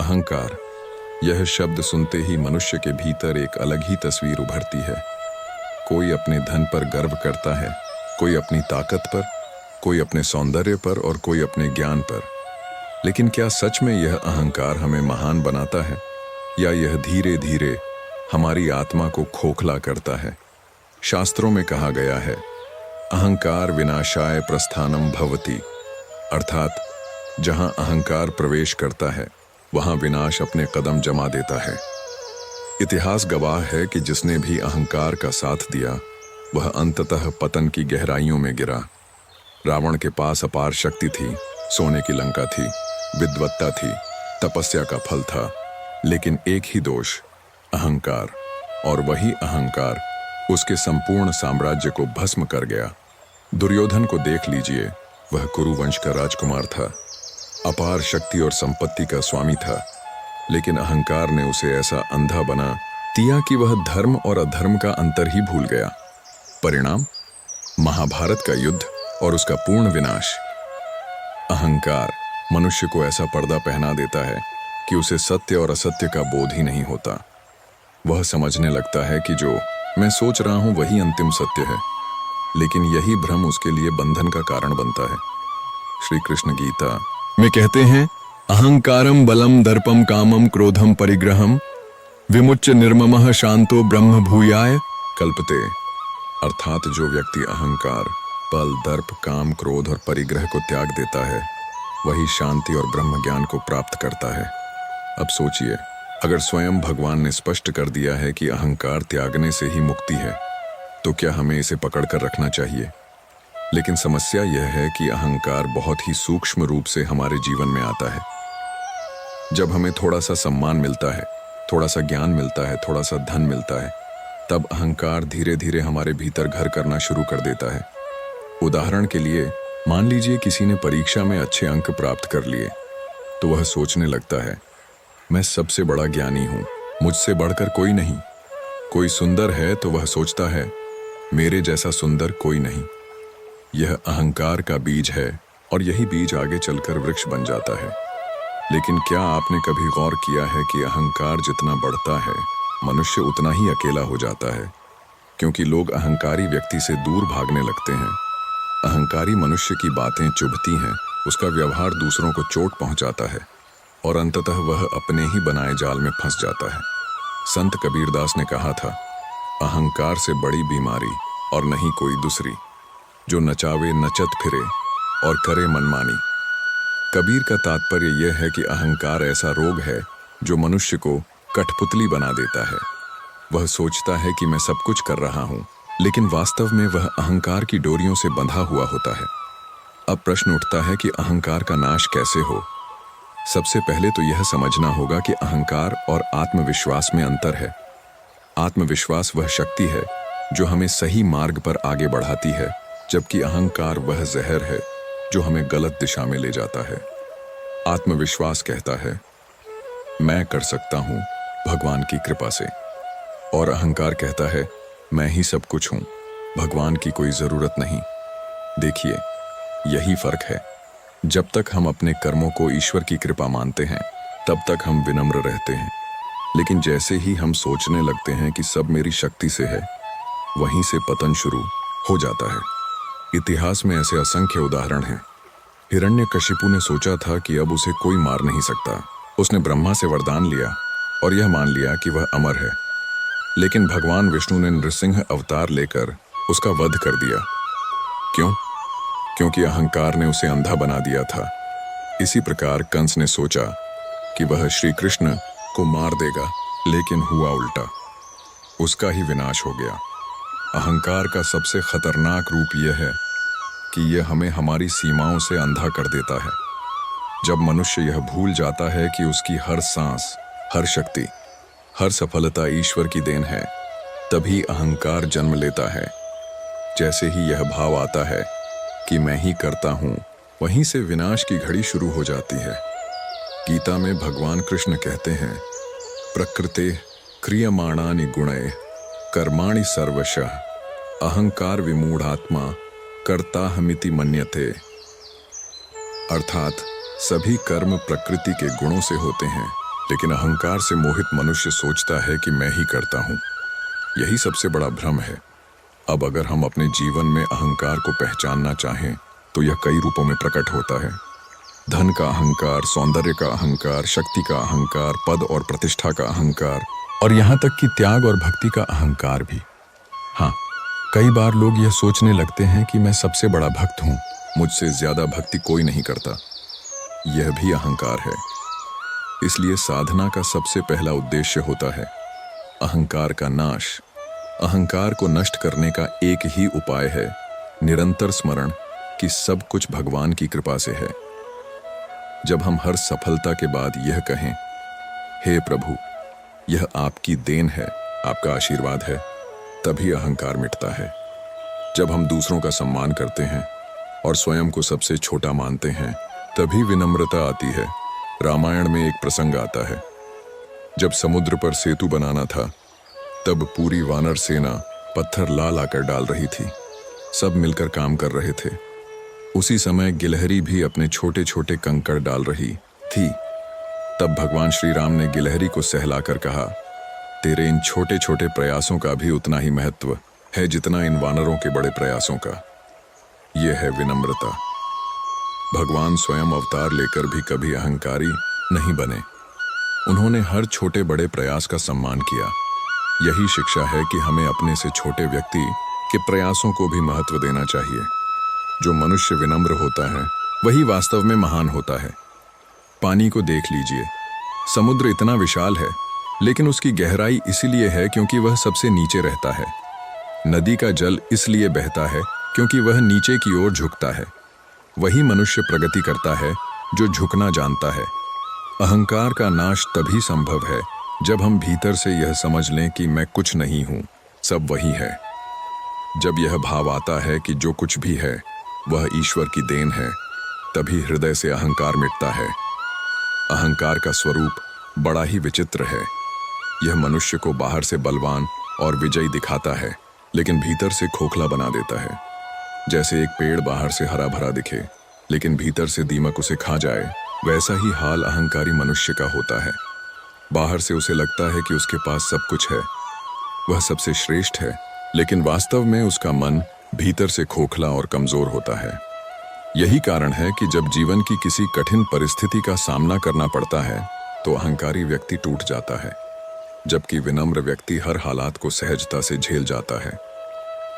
अहंकार, यह शब्द सुनते ही मनुष्य के भीतर एक अलग ही तस्वीर उभरती है। कोई अपने धन पर गर्व करता है, कोई अपनी ताकत पर, कोई अपने सौंदर्य पर और कोई अपने ज्ञान पर। लेकिन क्या सच में यह अहंकार हमें महान बनाता है, या यह धीरे धीरे हमारी आत्मा को खोखला करता है? शास्त्रों में कहा गया है, अहंकार विनाशाय प्रस्थानम भवति, अर्थात जहां अहंकार प्रवेश करता है वहां विनाश अपने कदम जमा देता है। इतिहास गवाह है कि जिसने भी अहंकार का साथ दिया वह अंततः पतन की गहराइयों में गिरा। रावण के पास अपार शक्ति थी, सोने की लंका थी, विद्वत्ता थी, तपस्या का फल था, लेकिन एक ही दोष, अहंकार, और वही अहंकार उसके संपूर्ण साम्राज्य को भस्म कर गया। दुर्योधन को देख लीजिए, वह कुरुवंश का राजकुमार था, अपार शक्ति और संपत्ति का स्वामी था, लेकिन अहंकार ने उसे ऐसा अंधा बना दिया कि वह धर्म और अधर्म का अंतर ही भूल गया। परिणाम, महाभारत का युद्ध और उसका पूर्ण विनाश। अहंकार मनुष्य को ऐसा पर्दा पहना देता है कि उसे सत्य और असत्य का बोध ही नहीं होता। वह समझने लगता है कि जो मैं सोच रहा हूं वही अंतिम सत्य है, लेकिन यही भ्रम उसके लिए बंधन का कारण बनता है। श्री कृष्ण गीता में कहते हैं, अहंकारम बलम दर्पम कामम क्रोधम परिग्रहम विमुच्य निर्ममः शांतो ब्रह्म भूयाय कल्पते। अर्थात जो व्यक्ति अहंकार, बल, दर्प, काम, क्रोध और परिग्रह को त्याग देता है वही शांति और ब्रह्म ज्ञान को प्राप्त करता है। अब सोचिए, अगर स्वयं भगवान ने स्पष्ट कर दिया है कि अहंकार त्यागने से ही मुक्ति है, तो क्या हमें इसे पकड़ कर रखना चाहिए? लेकिन समस्या यह है कि अहंकार बहुत ही सूक्ष्म रूप से हमारे जीवन में आता है। जब हमें थोड़ा सा सम्मान मिलता है, थोड़ा सा ज्ञान मिलता है, थोड़ा सा धन मिलता है, तब अहंकार धीरे धीरे हमारे भीतर घर करना शुरू कर देता है। उदाहरण के लिए, मान लीजिए किसी ने परीक्षा में अच्छे अंक प्राप्त कर लिए, तो वह सोचने लगता है, मैं सबसे बड़ा ज्ञानी हूं, मुझसे बढ़कर कोई नहीं। कोई सुंदर है तो वह सोचता है, मेरे जैसा सुंदर कोई नहीं। यह अहंकार का बीज है और यही बीज आगे चलकर वृक्ष बन जाता है। लेकिन क्या आपने कभी गौर किया है कि अहंकार जितना बढ़ता है, मनुष्य उतना ही अकेला हो जाता है, क्योंकि लोग अहंकारी व्यक्ति से दूर भागने लगते हैं। अहंकारी मनुष्य की बातें चुभती हैं, उसका व्यवहार दूसरों को चोट पहुंचाता है और अंततः वह अपने ही बनाए जाल में फंस जाता है। संत कबीरदास ने कहा था, अहंकार से बड़ी बीमारी और नहीं कोई दूसरी, जो नचावे नचत फिरे और करे मनमानी। कबीर का तात्पर्य यह है कि अहंकार ऐसा रोग है जो मनुष्य को कठपुतली बना देता है। वह सोचता है कि मैं सब कुछ कर रहा हूं, लेकिन वास्तव में वह अहंकार की डोरियों से बंधा हुआ होता है। अब प्रश्न उठता है कि अहंकार का नाश कैसे हो? सबसे पहले तो यह समझना होगा कि अहंकार और आत्मविश्वास में अंतर है। आत्मविश्वास वह शक्ति है जो हमें सही मार्ग पर आगे बढ़ाती है, जबकि अहंकार वह जहर है जो हमें गलत दिशा में ले जाता है। आत्मविश्वास कहता है, मैं कर सकता हूं भगवान की कृपा से, और अहंकार कहता है, मैं ही सब कुछ हूं, भगवान की कोई जरूरत नहीं। देखिए, यही फर्क है। जब तक हम अपने कर्मों को ईश्वर की कृपा मानते हैं, तब तक हम विनम्र रहते हैं। लेकिन जैसे ही हम सोचने लगते हैं कि सब मेरी शक्ति से है, वहीं से पतन शुरू हो जाता है। इतिहास में ऐसे असंख्य उदाहरण हैं। हिरण्यकशिपु ने सोचा था कि अब उसे कोई मार नहीं सकता। उसने ब्रह्मा से वरदान लिया और यह मान लिया कि वह अमर है। लेकिन भगवान विष्णु ने नृसिंह अवतार लेकर उसका वध कर दिया। क्यों? क्योंकि अहंकार ने उसे अंधा बना दिया था। इसी प्रकार कंस ने सोचा कि वह श्री कृष्ण को मार देगा, लेकिन हुआ उल्टा, उसका ही विनाश हो गया। अहंकार का सबसे खतरनाक रूप यह है कि यह हमें हमारी सीमाओं से अंधा कर देता है। जब मनुष्य यह भूल जाता है कि उसकी हर सांस, हर शक्ति, हर सफलता ईश्वर की देन है, तभी अहंकार जन्म लेता है। जैसे ही यह भाव आता है कि मैं ही करता हूं, वहीं से विनाश की घड़ी शुरू हो जाती है। गीता में भगवान कृष्ण कहते हैं, प्रकृते क्रियमाणानि गुणैः कर्माणि सर्वशः अहंकार विमूढ़ात्मा कर्ताहमिति मन्यते। अर्थात सभी कर्म प्रकृति के गुणों से होते हैं, लेकिन अहंकार से मोहित मनुष्य सोचता है कि मैं ही करता हूँ। यही सबसे बड़ा भ्रम है। अब अगर हम अपने जीवन में अहंकार को पहचानना चाहें तो यह कई रूपों में प्रकट होता है। धन का अहंकार, सौंदर्य का अहंकार, शक्ति का अहंकार, पद और प्रतिष्ठा का अहंकार, और यहाँ तक कि त्याग और भक्ति का अहंकार भी। हाँ, कई बार लोग यह सोचने लगते हैं कि मैं सबसे बड़ा भक्त हूँ, मुझसे ज्यादा भक्ति कोई नहीं करता। यह भी अहंकार है। इसलिए साधना का सबसे पहला उद्देश्य होता है अहंकार का नाश। अहंकार को नष्ट करने का एक ही उपाय है निरंतर स्मरण कि सब कुछ भगवान की कृपा से है। जब हम हर सफलता के बाद यह कहें, हे प्रभु, यह आपकी देन है, आपका आशीर्वाद है, तभी अहंकार मिटता है। जब हम दूसरों का सम्मान करते हैं और स्वयं को सबसे छोटा मानते हैं, तभी विनम्रता आती है। रामायण में एक प्रसंग आता है, जब समुद्र पर सेतु बनाना था, तब पूरी वानर सेना पत्थर ला लाकर डाल रही थी। सब मिलकर काम कर रहे थे। उसी समय गिलहरी भी अपने छोटे छोटे कंकड़ डाल रही थी। तब भगवान श्री राम ने गिलहरी को सहलाकर कहा, तेरे इन छोटे छोटे प्रयासों का भी उतना ही महत्व है जितना इन वानरों के बड़े प्रयासों का। यह है विनम्रता। भगवान स्वयं अवतार लेकर भी कभी अहंकारी नहीं बने। उन्होंने हर छोटे बड़े प्रयास का सम्मान किया। यही शिक्षा है कि हमें अपने से छोटे व्यक्ति के प्रयासों को भी महत्व देना चाहिए। जो मनुष्य विनम्र होता है वही वास्तव में महान होता है। पानी को देख लीजिए, समुद्र इतना विशाल है, लेकिन उसकी गहराई इसीलिए है क्योंकि वह सबसे नीचे रहता है। नदी का जल इसलिए बहता है क्योंकि वह नीचे की ओर झुकता है। वही मनुष्य प्रगति करता है जो झुकना जानता है। अहंकार का नाश तभी संभव है जब हम भीतर से यह समझ लें कि मैं कुछ नहीं हूं, सब वही है। जब यह भाव आता है कि जो कुछ भी है वह ईश्वर की देन है, तभी हृदय से अहंकार मिटता है। अहंकार का स्वरूप बड़ा ही विचित्र है। यह मनुष्य को बाहर से बलवान और विजयी दिखाता है, लेकिन भीतर से खोखला बना देता है। जैसे एक पेड़ बाहर से हरा भरा दिखे, लेकिन भीतर से दीमक उसे खा जाए, वैसा ही हाल अहंकारी मनुष्य का होता है। बाहर से उसे लगता है कि उसके पास सब कुछ है, वह सबसे श्रेष्ठ है, लेकिन वास्तव में उसका मन भीतर से खोखला और कमजोर होता है। यही कारण है कि जब जीवन की किसी कठिन परिस्थिति का सामना करना पड़ता है तो अहंकारी व्यक्ति टूट जाता है, जबकि विनम्र व्यक्ति हर हालात को सहजता से झेल जाता है।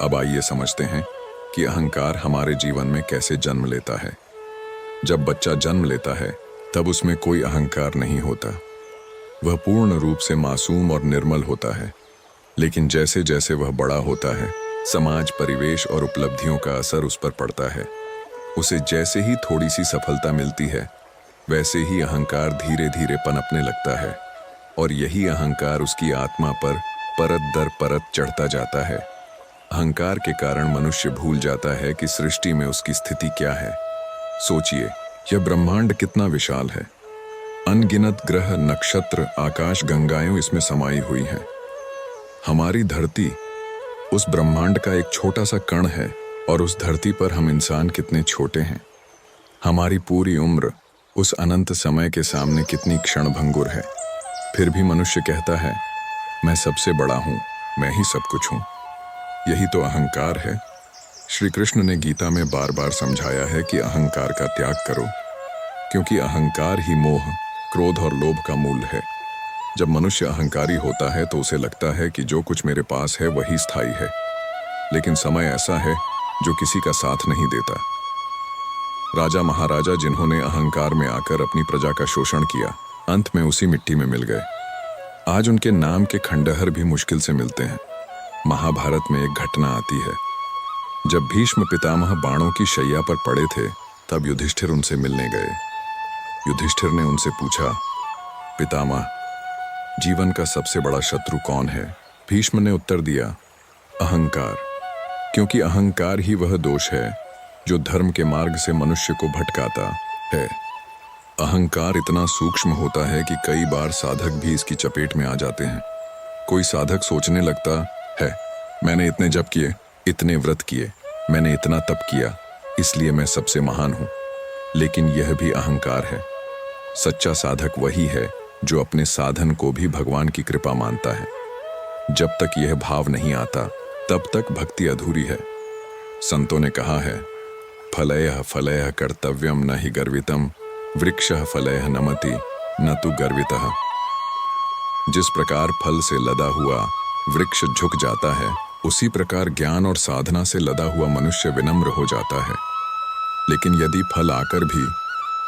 अब आइए समझते हैं कि अहंकार हमारे जीवन में कैसे जन्म लेता है। जब बच्चा जन्म लेता है तब उसमें कोई अहंकार नहीं होता। वह पूर्ण रूप से मासूम और निर्मल होता है। लेकिन जैसे जैसे वह बड़ा होता है, समाज, परिवेश और उपलब्धियों का असर उस पर पड़ता है। उसे जैसे ही थोड़ी सी सफलता मिलती है, वैसे ही अहंकार धीरे धीरे पनपने लगता है, और यही अहंकार उसकी आत्मा पर परत दर परत चढ़ता जाता है। अहंकार के कारण मनुष्य भूल जाता है कि सृष्टि में उसकी स्थिति क्या है। सोचिए, यह ब्रह्मांड कितना विशाल है। अनगिनत ग्रह, नक्षत्र, आकाश गंगाएं इसमें समाई हुई हैं। हमारी धरती उस ब्रह्मांड का एक छोटा सा कण है, और उस धरती पर हम इंसान कितने छोटे हैं। हमारी पूरी उम्र उस अनंत समय के सामने कितनी क्षणभंगुर है। फिर भी मनुष्य कहता है, मैं सबसे बड़ा हूं, मैं ही सब कुछ हूं। यही तो अहंकार है। श्री कृष्ण ने गीता में बार बार समझाया है कि अहंकार का त्याग करो, क्योंकि अहंकार ही मोह, क्रोध और लोभ का मूल है। जब मनुष्य अहंकारी होता है तो उसे लगता है कि जो कुछ मेरे पास है वही स्थायी है, लेकिन समय ऐसा है जो किसी का साथ नहीं देता। राजा महाराजा जिन्होंने अहंकार में आकर अपनी प्रजा का शोषण किया, अंत में उसी मिट्टी में मिल गए। आज उनके नाम के खंडहर भी मुश्किल से मिलते हैं। महाभारत में एक घटना आती है, जब भीष्म पितामह बाणों की शैया पर पड़े थे, तब युधिष्ठिर उनसे मिलने गए। युधिष्ठिर ने उनसे पूछा, पितामह, जीवन का सबसे बड़ा शत्रु कौन है? भीष्म ने उत्तर दिया, अहंकार, क्योंकि अहंकार ही वह दोष है जो धर्म के मार्ग से मनुष्य को भटकाता है। अहंकार इतना सूक्ष्म होता है कि कई बार साधक भी इसकी चपेट में आ जाते हैं। कोई साधक सोचने लगता है, मैंने इतने जप किए, इतने व्रत किए, मैंने इतना तप किया, इसलिए मैं सबसे महान हूं। लेकिन यह भी अहंकार है। सच्चा साधक वही है जो अपने साधन को भी भगवान की कृपा मानता है। जब तक यह भाव नहीं आता तब तक भक्ति अधूरी है। संतों ने कहा है, फलयः फलयः कर्तव्यम न हि गर्वितम, वृक्षः फलयः नमति न तु गर्वितः। जिस प्रकार फल से लदा हुआ वृक्ष झुक जाता है, उसी प्रकार ज्ञान और साधना से लदा हुआ मनुष्य विनम्र हो जाता है। लेकिन यदि फल आकर भी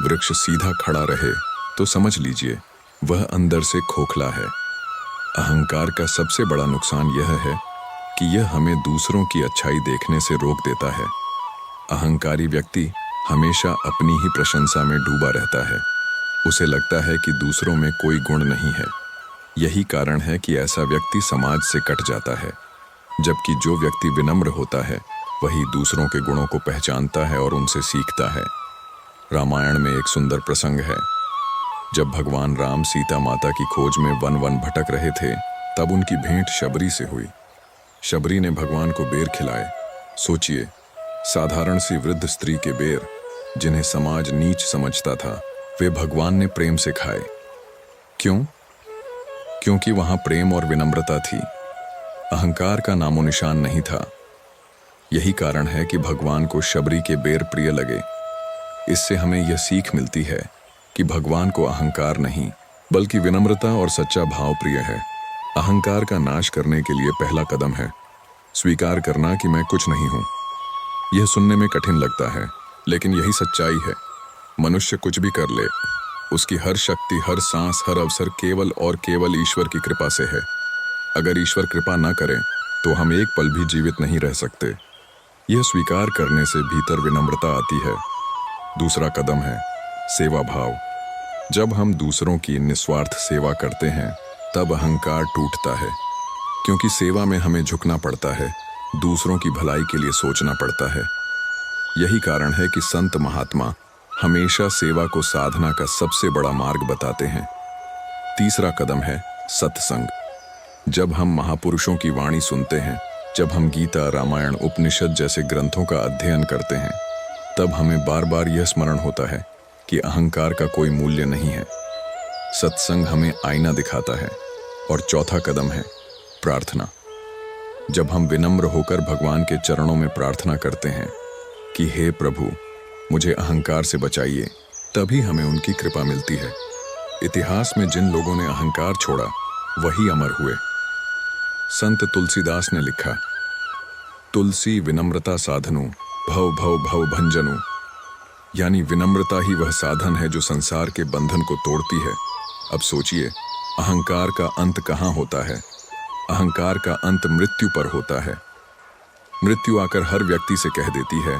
वृक्ष सीधा खड़ा रहे तो समझ लीजिए वह अंदर से खोखला है। अहंकार का सबसे बड़ा नुकसान यह है कि यह हमें दूसरों की अच्छाई देखने से रोक देता है। अहंकारी व्यक्ति हमेशा अपनी ही प्रशंसा में डूबा रहता है। उसे लगता है कि दूसरों में कोई गुण नहीं है। यही कारण है कि ऐसा व्यक्ति समाज से कट जाता है। जबकि जो व्यक्ति विनम्र होता है वही दूसरों के गुणों को पहचानता है और उनसे सीखता है। रामायण में एक सुंदर प्रसंग है। जब भगवान राम सीता माता की खोज में वन वन भटक रहे थे, तब उनकी भेंट शबरी से हुई। शबरी ने भगवान को बेर खिलाए। सोचिए, साधारण सी वृद्ध स्त्री के बेर, जिन्हें समाज नीच समझता था, वे भगवान ने प्रेम से खाए। क्यों? क्योंकि वहां प्रेम और विनम्रता थी। अहंकार का नामो निशान नहीं था। यही कारण है कि भगवान को शबरी के बेर प्रिय लगे। इससे हमें यह सीख मिलती है कि भगवान को अहंकार नहीं बल्कि विनम्रता और सच्चा भाव प्रिय है। अहंकार का नाश करने के लिए पहला कदम है स्वीकार करना कि मैं कुछ नहीं हूं। यह सुनने में कठिन लगता है, लेकिन यही सच्चाई है। मनुष्य कुछ भी कर ले, उसकी हर शक्ति, हर सांस, हर अवसर केवल और केवल ईश्वर की कृपा से है। अगर ईश्वर कृपा न करे तो हम एक पल भी जीवित नहीं रह सकते। यह स्वीकार करने से भीतर विनम्रता आती है। दूसरा कदम है सेवा भाव। जब हम दूसरों की निस्वार्थ सेवा करते हैं तब अहंकार टूटता है, क्योंकि सेवा में हमें झुकना पड़ता है, दूसरों की भलाई के लिए सोचना पड़ता है। यही कारण है कि संत महात्मा हमेशा सेवा को साधना का सबसे बड़ा मार्ग बताते हैं। तीसरा कदम है सत्संग। जब हम महापुरुषों की वाणी सुनते हैं, जब हम गीता, रामायण, उपनिषद जैसे ग्रंथों का अध्ययन करते हैं, तब हमें बार बार यह स्मरण होता है कि अहंकार का कोई मूल्य नहीं है। सत्संग हमें आईना दिखाता है। और चौथा कदम है प्रार्थना। जब हम विनम्र होकर भगवान के चरणों में प्रार्थना करते हैं कि हे प्रभु, मुझे अहंकार से बचाइए, तभी हमें उनकी कृपा मिलती है। इतिहास में जिन लोगों ने अहंकार छोड़ा वही अमर हुए। संत तुलसीदास ने लिखा, तुलसी विनम्रता साधनु, भव भव भव भंजनु। यानी विनम्रता ही वह साधन है जो संसार के बंधन को तोड़ती है। अब सोचिए, अहंकार का अंत कहाँ होता है? अहंकार का अंत मृत्यु पर होता है। मृत्यु आकर हर व्यक्ति से कह देती है,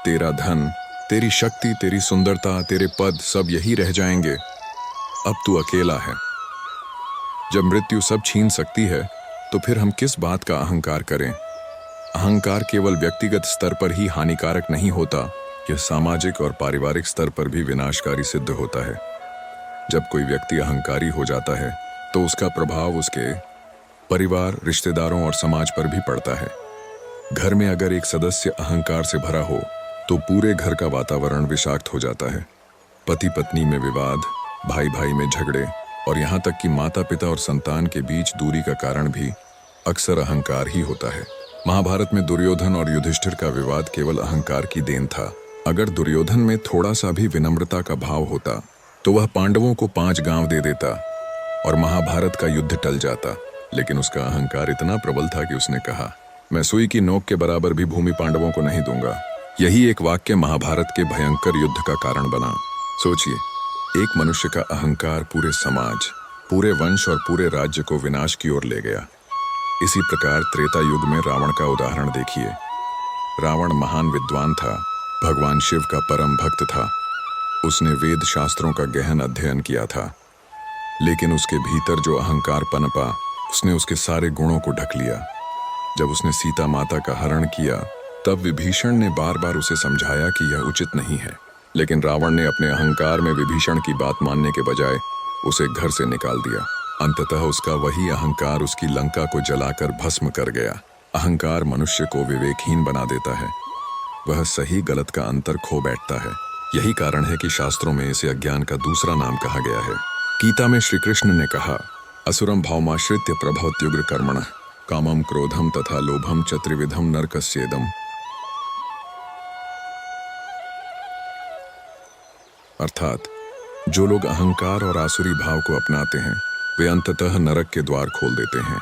तेरा धन, तेरी शक्ति, तेरी सुंदरता, तेरे पद सब यही रह जाएंगे, अब तू अकेला है। जब मृत्यु सब छीन सकती है तो फिर हम किस बात का अहंकार करें? अहंकार केवल व्यक्तिगत स्तर पर ही हानिकारक नहीं होता, यह सामाजिक और पारिवारिक स्तर पर भी विनाशकारी सिद्ध होता है। जब कोई व्यक्ति अहंकारी हो जाता है तो उसका प्रभाव उसके परिवार, रिश्तेदारों और समाज पर भी पड़ता है। घर में अगर एक सदस्य अहंकार से भरा हो तो पूरे घर का वातावरण विषाक्त हो जाता है। पति पत्नी में विवाद, भाई भाई में झगड़े और यहाँ तक कि माता पिता और संतान के बीच दूरी का कारण भी अक्सर अहंकार ही होता है। महाभारत में दुर्योधन और युधिष्ठिर का विवाद केवल अहंकार की देन था। अगर दुर्योधन में थोड़ा सा भी विनम्रता का भाव होता तो वह पांडवों को 5 गांव दे देता और महाभारत का युद्ध टल जाता। लेकिन उसका अहंकार इतना प्रबल था कि उसने कहा, मैं सुई की नोक के बराबर भी भूमि पांडवों को नहीं दूंगा। यही एक वाक्य महाभारत के भयंकर युद्ध का कारण बना। सोचिए, एक मनुष्य का अहंकार पूरे समाज, पूरे वंश और पूरे राज्य को विनाश की ओर ले गया। इसी प्रकार त्रेता युग में रावण का उदाहरण देखिए। रावण महान विद्वान था, भगवान शिव का परम भक्त था। उसने वेद शास्त्रों का गहन अध्ययन किया था, लेकिन उसके भीतर जो अहंकार पनपा, उसने उसके सारे गुणों को ढक लिया। जब उसने सीता माता का हरण किया, तब विभीषण ने बार बार उसे समझाया कि यह उचित नहीं है, लेकिन रावण ने अपने अहंकार में विभीषण की बात मानने के बजाय उसे घर से निकाल दिया। अंततः उसका वही अहंकार उसकी लंका को जलाकर भस्म कर गया। अहंकार मनुष्य को विवेकहीन बना देता है। वह सही गलत का अंतर खो बैठता है। यही कारण है कि शास्त्रों में इसे अज्ञान का दूसरा नाम कहा गया है। गीता में श्री कृष्ण ने कहा, असुरम भावमाश्रित्य प्रभवत्युग्र कर्मण कामम क्रोधम तथा लोभम च त्रिविधम नरकस्येदम। अर्थात जो लोग अहंकार और आसुरी भाव को अपनाते हैं वे अंततः नरक के द्वार खोल देते हैं।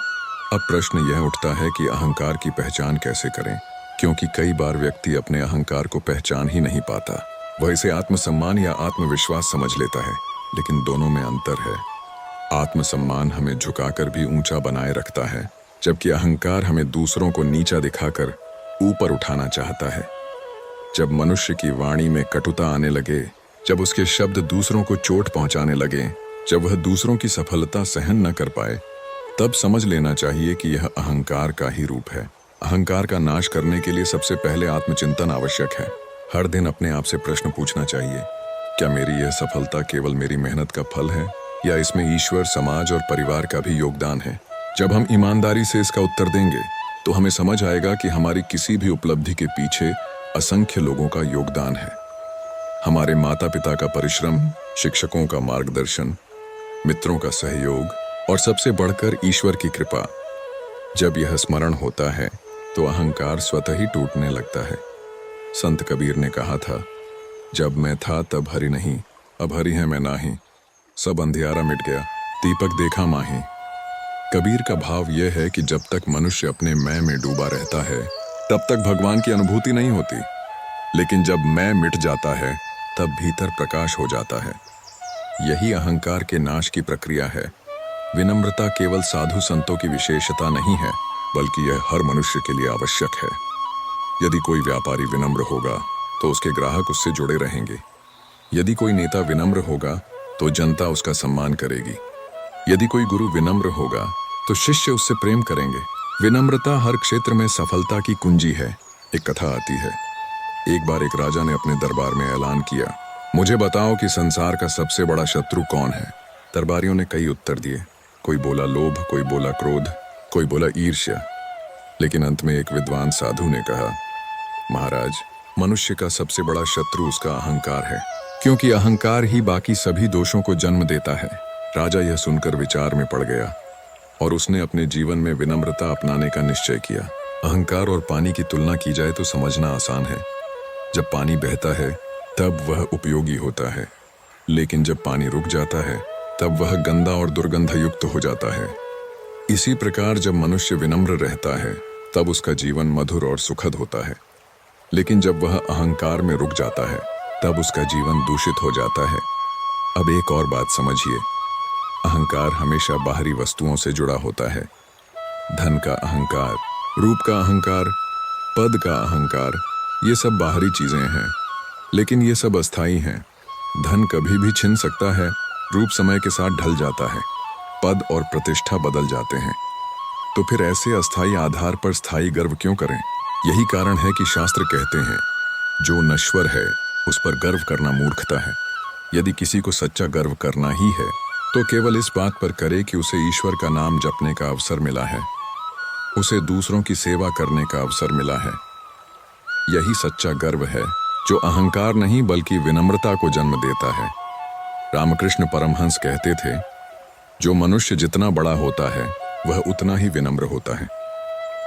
अब प्रश्न यह उठता है कि अहंकार की पहचान कैसे करें, क्योंकि कई बार व्यक्ति अपने अहंकार को पहचान ही नहीं पाता। वह इसे आत्मसम्मान या आत्मविश्वास समझ लेता है, लेकिन दोनों में अंतर है। आत्मसम्मान हमें झुकाकर भी ऊंचा बनाए रखता है, जबकि अहंकार हमें दूसरों को नीचा दिखाकर ऊपर उठाना चाहता है। जब मनुष्य की वाणी में कटुता आने लगे, जब उसके शब्द दूसरों को चोट पहुंचाने लगे, जब वह दूसरों की सफलता सहन न कर पाए, तब समझ लेना चाहिए कि यह अहंकार का ही रूप है। अहंकार का नाश करने के लिए सबसे पहले आत्मचिंतन आवश्यक है। हर दिन अपने आप से प्रश्न पूछना चाहिए, क्या मेरी यह सफलता केवल मेरी मेहनत का फल है या इसमें ईश्वर, समाज और परिवार का भी योगदान है? जब हम ईमानदारी से इसका उत्तर देंगे तो हमें समझ आएगा कि हमारी किसी भी उपलब्धि के पीछे असंख्य लोगों का योगदान है। हमारे माता पिता का परिश्रम, शिक्षकों का मार्गदर्शन, मित्रों का सहयोग और सबसे बढ़कर ईश्वर की कृपा। जब यह स्मरण होता है तो अहंकार स्वतः ही टूटने लगता है। संत कबीर ने कहा था, जब मैं था तब हरि नहीं, अब हरि है मैं नाही, सब अंधियारा मिट गया, दीपक देखा माही। कबीर का भाव यह है कि जब तक मनुष्य अपने मैं में डूबा रहता है तब तक भगवान की अनुभूति नहीं होती, लेकिन जब मैं मिट जाता है तब भीतर प्रकाश हो जाता है। यही अहंकार के नाश की प्रक्रिया है। विनम्रता केवल साधु संतों की विशेषता नहीं है, बल्कि यह हर मनुष्य के लिए आवश्यक है। यदि कोई व्यापारी विनम्र होगा तो उसके ग्राहक उससे जुड़े रहेंगे। यदि कोई नेता विनम्र होगा तो जनता उसका सम्मान करेगी। यदि कोई गुरु विनम्र होगा तो शिष्य उससे प्रेम करेंगे। विनम्रता हर क्षेत्र में सफलता की कुंजी है। एक कथा आती है, एक बार एक राजा ने अपने दरबार में ऐलान किया, मुझे बताओ कि संसार का सबसे बड़ा शत्रु कौन है? दरबारियों ने कई उत्तर दिए। कोई बोला लोभ, कोई बोला क्रोध, कोई बोला ईर्ष्या। लेकिन अंत में एक विद्वान साधु ने कहा, महाराज, मनुष्य का सबसे बड़ा शत्रु उसका अहंकार है, क्योंकि अहंकार ही बाकी सभी दोषों को जन्म देता है। राजा यह सुनकर विचार में पड़ गया और उसने अपने जीवन में विनम्रता अपनाने का निश्चय किया। अहंकार और पानी की तुलना की जाए तो समझना आसान है। जब पानी बहता है तब वह उपयोगी होता है, लेकिन जब पानी रुक जाता है तब वह गंदा और दुर्गंधयुक्त हो जाता है। इसी प्रकार जब मनुष्य विनम्र रहता है तब उसका जीवन मधुर और सुखद होता है, लेकिन जब वह अहंकार में रुक जाता है तब उसका जीवन दूषित हो जाता है। अब एक और बात समझिए, अहंकार हमेशा बाहरी वस्तुओं से जुड़ा होता है। धन का अहंकार, रूप का अहंकार, पद का अहंकार, ये सब बाहरी चीजें हैं, लेकिन ये सब अस्थायी हैं। धन कभी भी छिन सकता है, रूप समय के साथ ढल जाता है, पद और प्रतिष्ठा बदल जाते हैं। तो फिर ऐसे अस्थायी आधार पर स्थायी गर्व क्यों करें? यही कारण है कि शास्त्र कहते हैं, जो नश्वर है उस पर गर्व करना मूर्खता है। यदि किसी को सच्चा गर्व करना ही है तो केवल इस बात पर करे कि उसे ईश्वर का नाम जपने का अवसर मिला है, उसे दूसरों की सेवा करने का अवसर मिला है। यही सच्चा गर्व है जो अहंकार नहीं बल्कि विनम्रता को जन्म देता है। रामकृष्ण परमहंस कहते थे, जो मनुष्य जितना बड़ा होता है वह उतना ही विनम्र होता है।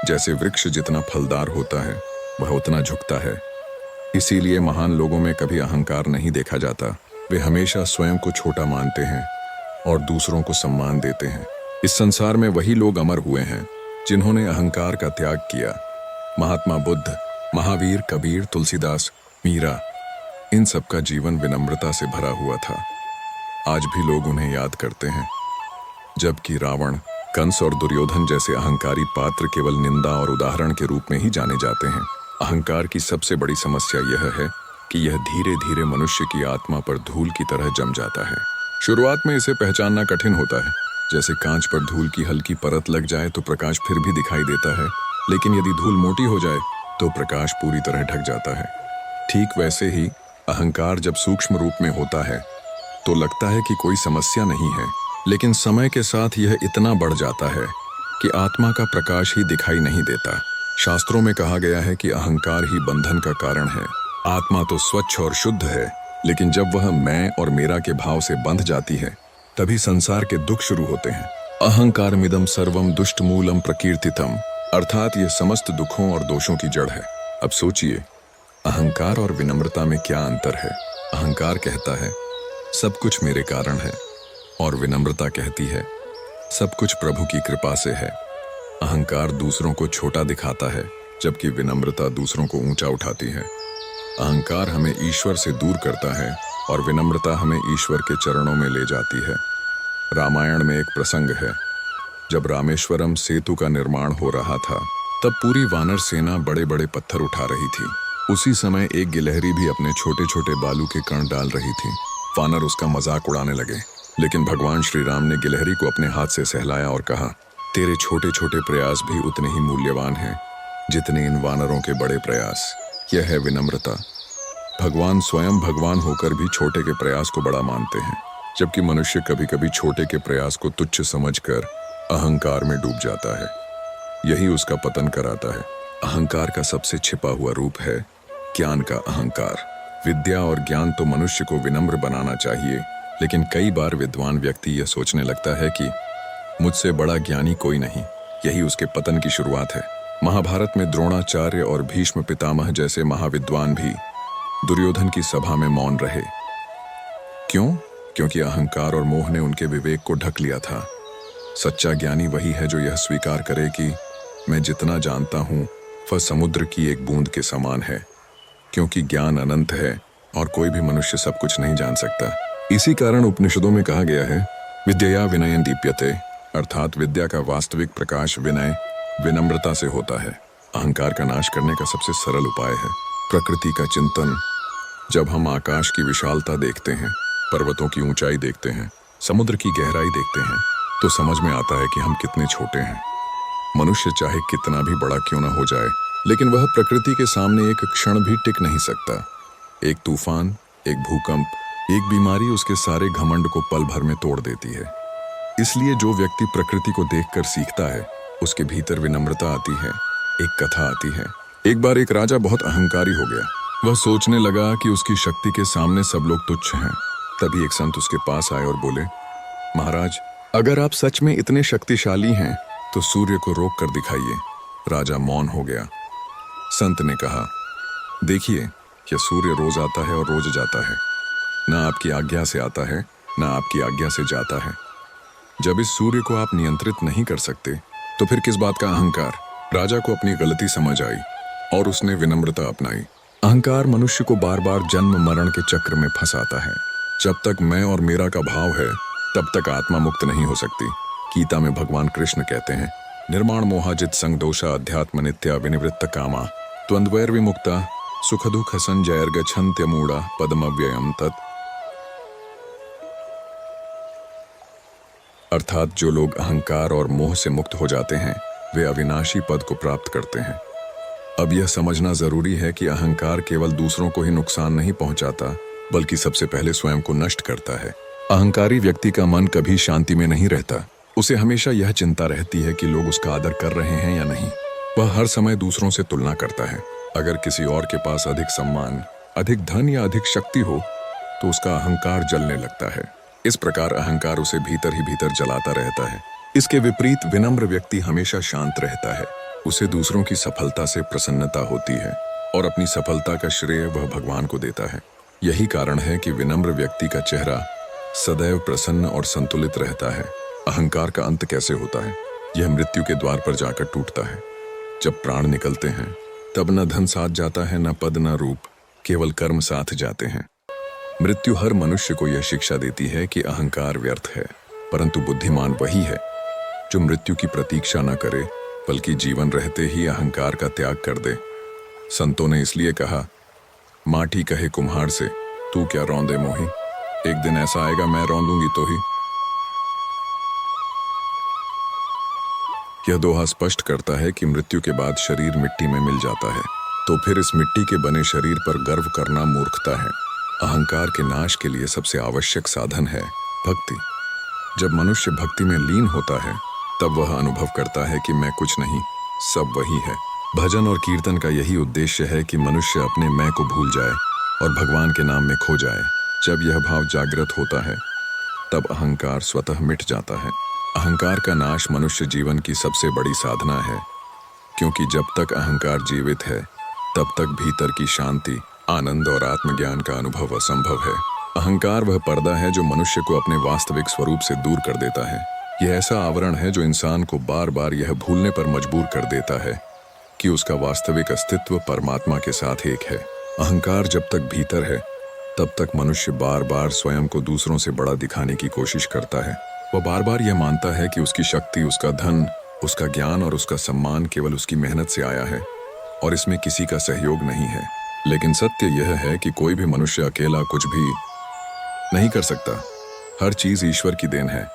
जैसे वृक्ष जितना फलदार होता है वह उतना झुकता है। इसीलिए महान लोगों में कभी अहंकार नहीं देखा जाता। वे हमेशा स्वयं को छोटा मानते हैं और दूसरों को सम्मान देते हैं। इस संसार में वही लोग अमर हुए हैं जिन्होंने अहंकार का त्याग किया। महात्मा बुद्ध, महावीर, कबीर, तुलसीदास, मीरा, इन सब का जीवन विनम्रता से भरा हुआ था। आज भी लोग उन्हें याद करते हैं, जबकि रावण, कंस और दुर्योधन जैसे अहंकारी पात्र केवल निंदा और उदाहरण के रूप में ही जाने जाते हैं। अहंकार की सबसे बड़ी समस्या यह है कि यह धीरे धीरे मनुष्य की आत्मा पर धूल की तरह जम जाता है। शुरुआत में इसे पहचानना कठिन होता है। जैसे कांच पर धूल की हल्की परत लग जाए तो प्रकाश फिर भी दिखाई देता है, लेकिन यदि धूल मोटी हो जाए तो प्रकाश पूरी तरह ढक जाता है। ठीक वैसे ही अहंकार जब सूक्ष्म रूप में होता है तो लगता है कि कोई समस्या नहीं है, लेकिन समय के साथ यह इतना बढ़ जाता है कि आत्मा का प्रकाश ही दिखाई नहीं देता। शास्त्रों में कहा गया है कि अहंकार ही बंधन का कारण है। आत्मा तो स्वच्छ और शुद्ध है, लेकिन जब वह मैं और मेरा के भाव से बंध जाती है तभी संसार के दुख शुरू होते हैं। अहंकारमिदं सर्वम दुष्ट मूलम प्रकीर्तितम, अर्थात ये समस्त दुखों और दोषों की जड़ है। अब सोचिए, अहंकार और विनम्रता में क्या अंतर है। अहंकार कहता है सब कुछ मेरे कारण है, और विनम्रता कहती है सब कुछ प्रभु की कृपा से है। अहंकार दूसरों को छोटा दिखाता है, जबकि विनम्रता दूसरों को ऊंचा उठाती है। अहंकार हमें ईश्वर से दूर करता है और विनम्रता हमें ईश्वर के चरणों में ले जाती है। रामायण में एक प्रसंग है, जब रामेश्वरम सेतु का निर्माण हो रहा था, तब पूरी वानर सेना बड़े बड़े पत्थर उठा रही थी। उसी समय एक गिलहरी भी अपने छोटे छोटे बालू के कण डाल रही थी। वानर उसका मजाक उड़ाने लगे, लेकिन भगवान श्री राम ने गिलहरी को अपने हाथ से सहलाया और कहा, तेरे छोटे छोटे प्रयास भी उतने ही मूल्यवान हैं जितने इन वानरों के बड़े प्रयास। यह है विनम्रता। भगवान स्वयं भगवान होकर भी छोटे के प्रयास को बड़ा मानते हैं, जबकि मनुष्य कभी कभी छोटे के प्रयास को तुच्छ समझकर अहंकार में डूब जाता है। यही उसका पतन कराता है। अहंकार का सबसे छिपा हुआ रूप है ज्ञान का अहंकार। विद्या और ज्ञान तो मनुष्य को विनम्र बनाना चाहिए, लेकिन कई बार विद्वान व्यक्ति यह सोचने लगता है कि मुझसे बड़ा ज्ञानी कोई नहीं। यही उसके पतन की शुरुआत है। महाभारत में द्रोणाचार्य और भीष्म पितामह जैसे महाविद्वान भी दुर्योधन की सभा में मौन रहे। क्यों? क्योंकि अहंकार और मोह ने उनके विवेक को ढक लिया था। सच्चा ज्ञानी वही है जो यह स्वीकार करे कि मैं जितना जानता हूं वह समुद्र की एक बूंद के समान है, क्योंकि ज्ञान अनंत है और कोई भी मनुष्य सब कुछ नहीं जान सकता। इसी कारण उपनिषदों में कहा गया है, विद्या विनयं दीप्यते, अर्थात विद्या का वास्तविक प्रकाश विनय विनम्रता से होता है। अहंकार का नाश करने का सबसे सरल उपाय है प्रकृति का चिंतन। जब हम आकाश की विशालता देखते हैं, पर्वतों की ऊंचाई देखते हैं, समुद्र की गहराई देखते हैं, तो समझ में आता है कि हम कितने छोटे हैं। मनुष्य चाहे कितना भी बड़ा क्यों न हो जाए, लेकिन वह प्रकृति के सामने एक क्षण भी टिक नहीं सकता। एक तूफान, एक भूकंप, एक बीमारी उसके सारे घमंड को पल भर में तोड़ देती है। इसलिए जो व्यक्ति प्रकृति को देखकर सीखता है, उसके भीतर विनम्रता आती है। एक कथा आती है, एक बार एक राजा बहुत अहंकारी हो गया। वह सोचने लगा कि उसकी शक्ति के सामने सब लोग तुच्छ हैं। तभी एक संत उसके पास आए और बोले, महाराज, अगर आप सच में इतने शक्तिशाली हैं तो सूर्य को रोक कर दिखाइए। राजा मौन हो गया। संत ने कहा, देखिए, यह सूर्य रोज आता है और रोज जाता है, ना आपकी आज्ञा से आता है ना आपकी आज्ञा से जाता है। जब इस सूर्य को आप नियंत्रित नहीं कर सकते तो फिर किस बात का अहंकार। राजा को अपनी गलती समझ आई और उसने विनम्रता अपनाई। अहंकार मनुष्य को बार बार जन्म मरण के चक्र में फंसाता है। जब तक मैं और मेरा का भाव है, तब तक आत्मा मुक्त नहीं हो सकती। गीता में भगवान कृष्ण कहते हैं, निर्माण मोहाजित संग दोषा अध्यात्म नित्या विनिवृत्त कामा द्वंद्वैर विमुक्ता सुख दुख संजयर्गछन्त्य मूढ़ा पदमव्ययम तत्। अर्थात जो लोग अहंकार और मोह से मुक्त हो जाते हैं, वे अविनाशी पद को प्राप्त करते हैं। अब यह समझना जरूरी है कि अहंकार केवल दूसरों को ही नुकसान नहीं पहुंचाता, बल्कि सबसे पहले स्वयं को नष्ट करता है। अहंकारी व्यक्ति का मन कभी शांति में नहीं रहता। उसे हमेशा यह चिंता रहती है कि लोग उसका आदर कर रहे हैं या नहीं। वह हर समय दूसरों से तुलना करता है। अगर किसी और के पास अधिक सम्मान, अधिक धन या अधिक शक्ति हो तो उसका अहंकार जलने लगता है। इस प्रकार अहंकार उसे भीतर ही भीतर जलाता रहता है। इसके विपरीत विनम्र व्यक्ति हमेशा शांत रहता है। उसे दूसरों की सफलता से प्रसन्नता होती है और अपनी सफलता का श्रेय वह भगवान को देता है। यही कारण है कि विनम्र व्यक्ति का चेहरा सदैव प्रसन्न और संतुलित रहता है। अहंकार का अंत कैसे होता है? यह मृत्यु के द्वार पर जाकर टूटता है। जब प्राण निकलते हैं, तब न धन साथ जाता है, न पद, न रूप, केवल कर्म साथ जाते हैं। मृत्यु हर मनुष्य को यह शिक्षा देती है कि अहंकार व्यर्थ है, परंतु बुद्धिमान वही है जो मृत्यु की प्रतीक्षा न करे, बल्कि जीवन रहते ही अहंकार का त्याग कर दे। संतों ने इसलिए कहा, माटी कहे कुम्हार से, तू क्या रौंदे मोही, एक दिन ऐसा आएगा मैं रौंदूंगी तो ही। यह दोहा स्पष्ट करता है कि मृत्यु के बाद शरीर मिट्टी में मिल जाता है, तो फिर इस मिट्टी के बने शरीर पर गर्व करना मूर्खता है। अहंकार के नाश के लिए सबसे आवश्यक साधन है भक्ति। जब मनुष्य भक्ति में लीन होता है, तब वह अनुभव करता है कि मैं कुछ नहीं, सब वही है। भजन और कीर्तन का यही उद्देश्य है कि मनुष्य अपने मैं को भूल जाए और भगवान के नाम में खो जाए। जब यह भाव जागृत होता है, तब अहंकार स्वतः मिट जाता है। अहंकार का नाश मनुष्य जीवन की सबसे बड़ी साधना है, क्योंकि जब तक अहंकार जीवित है तब तक भीतर की शांति, आनंद और आत्मज्ञान का अनुभव असंभव है। अहंकार वह पर्दा है जो मनुष्य को अपने वास्तविक स्वरूप से दूर कर देता है। यह ऐसा आवरण है जो इंसान को बार बार यह भूलने पर मजबूर कर देता है कि उसका वास्तविक अस्तित्व परमात्मा के साथ एक है। अहंकार जब तक भीतर है तब तक मनुष्य बार बार स्वयं को दूसरों से बड़ा दिखाने की कोशिश करता है। वह बार बार यह मानता है कि उसकी शक्ति, उसका धन, उसका ज्ञान और उसका सम्मान केवल उसकी मेहनत से आया है और इसमें किसी का सहयोग नहीं है। लेकिन सत्य यह है कि कोई भी मनुष्य अकेला कुछ भी नहीं कर सकता। हर चीज ईश्वर की देन है।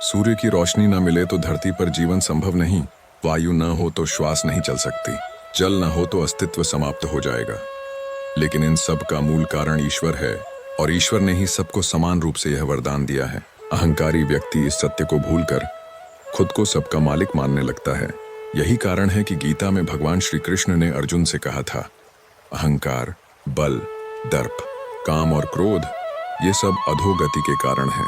सूर्य की रोशनी न मिले तो धरती पर जीवन संभव नहीं, वायु न हो तो श्वास नहीं चल सकती, जल न हो तो अस्तित्व समाप्त हो जाएगा। लेकिन इन सब का मूल कारण ईश्वर है और ईश्वर ने ही सबको समान रूप से यह वरदान दिया है। अहंकारी व्यक्ति इस सत्य को भूलकर खुद को सबका मालिक मानने लगता है। यही कारण है कि गीता में भगवान श्री कृष्ण ने अर्जुन से कहा था, अहंकार, बल, दर्प, काम और क्रोध ये सब अधोगति के कारण हैं।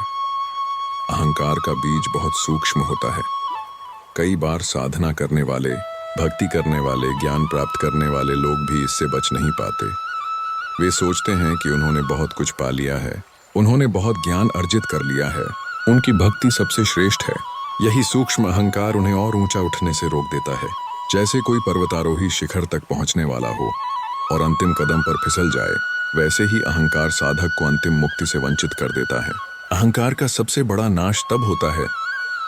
अहंकार का बीज बहुत सूक्ष्म होता है। कई बार साधना करने वाले, भक्ति करने वाले, ज्ञान प्राप्त करने वाले लोग भी इससे बच नहीं पाते। वे सोचते हैं कि उन्होंने बहुत कुछ पा लिया है, उन्होंने बहुत ज्ञान अर्जित कर लिया है, उनकी भक्ति सबसे श्रेष्ठ है। यही सूक्ष्म अहंकार उन्हें और ऊंचा उठने से रोक देता है। जैसे कोई पर्वतारोही शिखर तक पहुंचने वाला हो और अंतिम कदम पर फिसल जाए, वैसे ही अहंकार साधक को अंतिम मुक्ति से वंचित कर देता है। अहंकार का सबसे बड़ा नाश तब होता है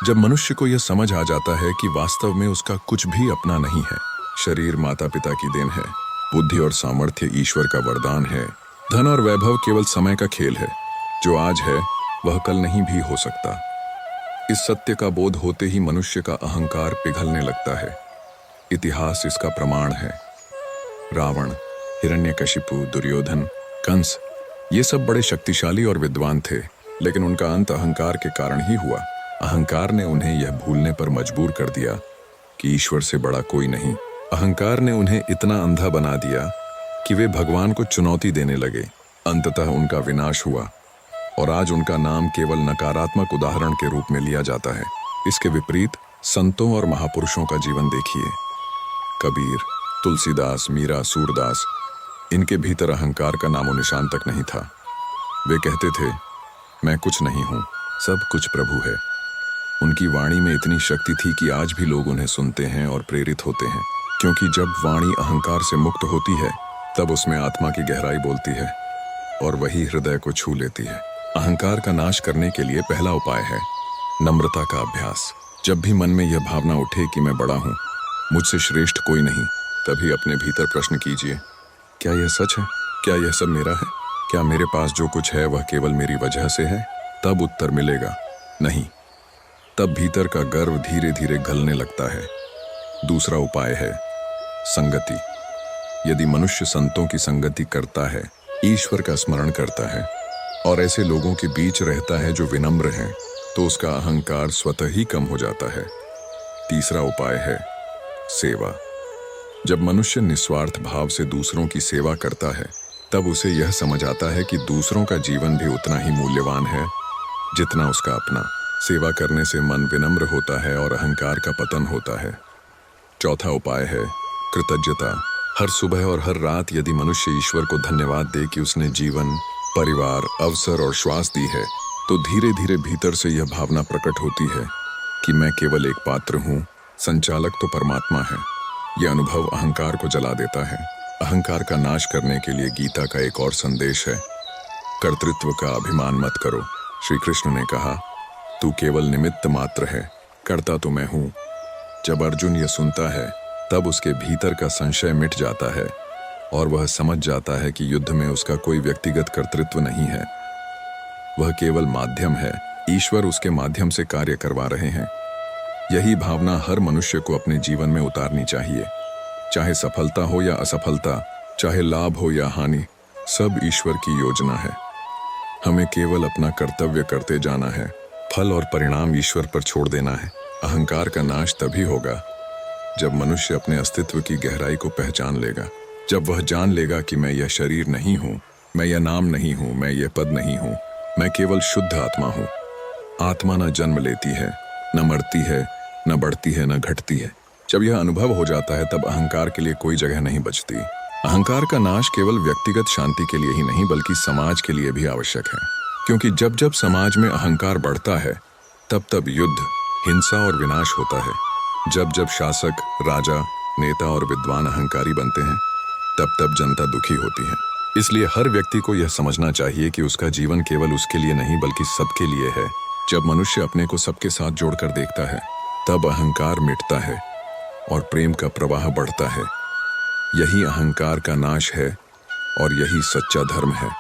जब मनुष्य को यह समझ आ जाता है कि वास्तव में उसका कुछ भी अपना नहीं है। शरीर माता पिता की देन है, बुद्धि और सामर्थ्य ईश्वर का वरदान है, धन और वैभव केवल समय का खेल है। जो आज है वह कल नहीं भी हो सकता। इस सत्य का बोध होते ही मनुष्य का अहंकार पिघलने लगता है। इतिहास इसका प्रमाण है। रावण, हिरण्यकशिपु, दुर्योधन, कंस ये सब बड़े शक्तिशाली और विद्वान थे, लेकिन उनका अंत अहंकार के कारण ही हुआ। अहंकार ने उन्हें यह भूलने पर मजबूर कर दिया कि ईश्वर से बड़ा कोई नहीं। अहंकार ने उन्हें इतना अंधा बना दिया कि वे भगवान को चुनौती देने लगे। अंततः उनका विनाश हुआ और आज उनका नाम केवल नकारात्मक उदाहरण के रूप में लिया जाता है। इसके विपरीत संतों और महापुरुषों का जीवन देखिए। कबीर, तुलसीदास, मीरा, सूरदास, इनके भीतर अहंकार का नामो निशान तक नहीं था। वे कहते थे, मैं कुछ नहीं हूं, सब कुछ प्रभु है। उनकी वाणी में इतनी शक्ति थी कि आज भी लोग उन्हें सुनते हैं और प्रेरित होते हैं, क्योंकि जब वाणी अहंकार से मुक्त होती है तब उसमें आत्मा की गहराई बोलती है और वही हृदय को छू लेती है। अहंकार का नाश करने के लिए पहला उपाय है नम्रता का अभ्यास। जब भी मन में यह भावना उठे कि मैं बड़ा हूं, मुझसे श्रेष्ठ कोई नहीं, तभी अपने भीतर प्रश्न कीजिए, क्या यह सच है? क्या यह सब मेरा है? क्या मेरे पास जो कुछ है वह केवल मेरी वजह से है? तब उत्तर मिलेगा, नहीं। तब भीतर का गर्व धीरे धीरे गलने लगता है। दूसरा उपाय है संगति। यदि मनुष्य संतों की संगति करता है, ईश्वर का स्मरण करता है और ऐसे लोगों के बीच रहता है जो विनम्र हैं, तो उसका अहंकार स्वतः ही कम हो जाता है। तीसरा उपाय है सेवा। जब मनुष्य निस्वार्थ भाव से दूसरों की सेवा करता है, तब उसे यह समझ आता है कि दूसरों का जीवन भी उतना ही मूल्यवान है जितना उसका अपना। सेवा करने से मन विनम्र होता है और अहंकार का पतन होता है। चौथा उपाय है कृतज्ञता। हर सुबह और हर रात यदि मनुष्य ईश्वर को धन्यवाद दे कि उसने जीवन, परिवार, अवसर और श्वास दी है, तो धीरे धीरे भीतर से यह भावना प्रकट होती है कि मैं केवल एक पात्र हूँ, संचालक तो परमात्मा है। यह अनुभव अहंकार को जला देता है। अहंकार का नाश करने के लिए गीता का एक और संदेश है, कर्तृत्व का अभिमान मत करो। श्री कृष्ण ने कहा, तू केवल निमित्त मात्र है, करता तो मैं हूँ। जब अर्जुन यह सुनता है तब उसके भीतर का संशय मिट जाता है और वह समझ जाता है कि युद्ध में उसका कोई व्यक्तिगत कर्तृत्व नहीं है, वह केवल माध्यम है। ईश्वर उसके माध्यम से कार्य करवा रहे हैं। यही भावना हर मनुष्य को अपने जीवन में उतारनी चाहिए। चाहे सफलता हो या असफलता, चाहे लाभ हो या हानि, सब ईश्वर की योजना है। हमें केवल अपना कर्तव्य करते जाना है, फल और परिणाम ईश्वर पर छोड़ देना है। अहंकार का नाश तभी होगा जब मनुष्य अपने अस्तित्व की गहराई को पहचान लेगा। जब वह जान लेगा कि मैं यह शरीर नहीं हूँ, मैं यह नाम नहीं हूँ, मैं यह पद नहीं हूँ, मैं केवल शुद्ध आत्मा हूँ। आत्मा न जन्म लेती है, न मरती है, न बढ़ती है, न घटती है। जब यह अनुभव हो जाता है तब अहंकार के लिए कोई जगह नहीं बचती। अहंकार का नाश केवल व्यक्तिगत शांति के लिए ही नहीं बल्कि समाज के लिए भी आवश्यक है, क्योंकि जब जब समाज में अहंकार बढ़ता है तब तब युद्ध, हिंसा और विनाश होता है। जब जब शासक, राजा, नेता और विद्वान अहंकारी बनते हैं तब तब जनता दुखी होती है। इसलिए हर व्यक्ति को यह समझना चाहिए कि उसका जीवन केवल उसके लिए नहीं बल्कि सबके लिए है। जब मनुष्य अपने को सबके साथ जोड़कर देखता है तब अहंकार मिटता है और प्रेम का प्रवाह बढ़ता है। यही अहंकार का नाश है और यही सच्चा धर्म है।